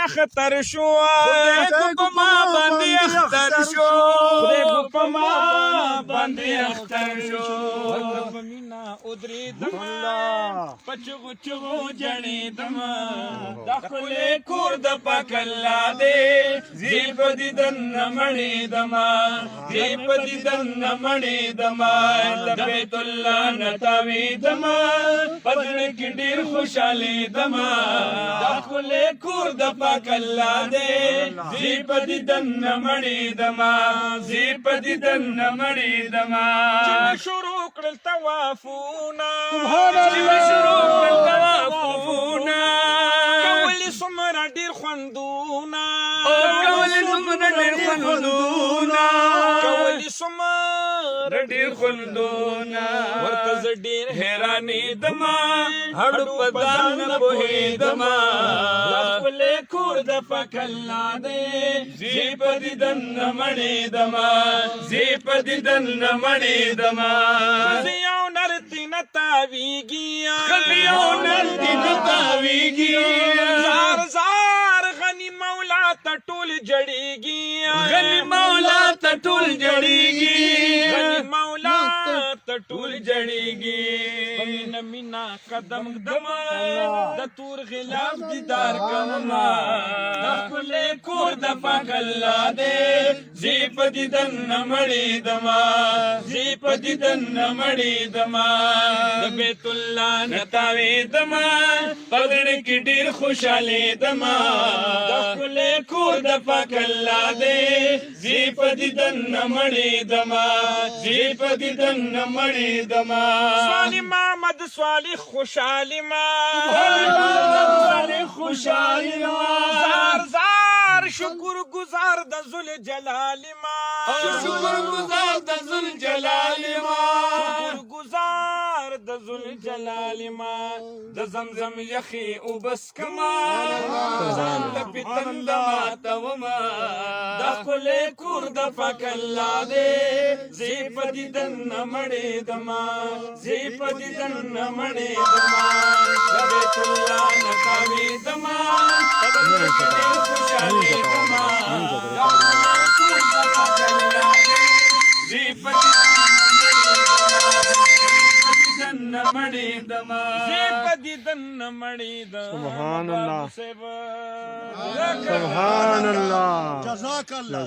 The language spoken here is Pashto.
اختر شو خدای کو ما باندې اختر شو خدای کو ما باندې اختر شو مینا ادری دما پچغو چغو جړې دما دخلې کور د پاک الله دې زیب دي دن مړې دما زیب دي دن مړې دما د بیت الله نتاوي دما پدړ کې ډېر خوشالي دما دخلې کور د پاک الله دې زیب دي دن مړې دما زیب دي دن مړې دما شروع کړل توافونا شروع کړل توافونا کولی سمره ډېر خوندونه کولی سمره ډېر خوندونه کولی سمره ډېر خوندونه ورته زه ډېر حیرانېدمه هډو په ځان نه پوهېدمه خپلې کور د پاک الله دی زی په دیدن نه مړېدمه زی په دیدن نه مړېدمه ښځې او نر تېنه تاویږي ښځې او نر تېنه تاویږي زار زار غني مولا ته ټول جړېږي غني مولا ته ټول جړېږي غني مولا ته ټول جړېږي مینه مینا قدم دمه د تور غلاف دیدار کومه د خپلې کور د پاک الله دی زی په دیدن نه مړېدمه زی په دیدن نه مړېدمه د بیت الله نه تاوېدمه په زړه کې ډېر خوشالېدمه د خپلې کور د پاک الله دی زی په دیدن نه مړېدمه زی په دیدن نه مړېدمه سوالی محمد سوالی خوشحالی ما سوالی خوشحالی ما زار زار شکر گزار د ذل جلالی ما شکر گزار د ذل جلالی ما شکر گزار د ذل جلالی ما د زمزم یخی او بس کما ځان لپی تند ماتوما د خپلې کور د پاک الله دی زی په دیدن نه مړېدمه زی په دیدن نه مړېدمه د بیت الله نه تاوېدمه په زړه کې ډېر خوشحالېدمه زی په دیدن نه مړېدمه زی په دیدن نه مړېدمه سبحان الله سبحان الله جزاك الله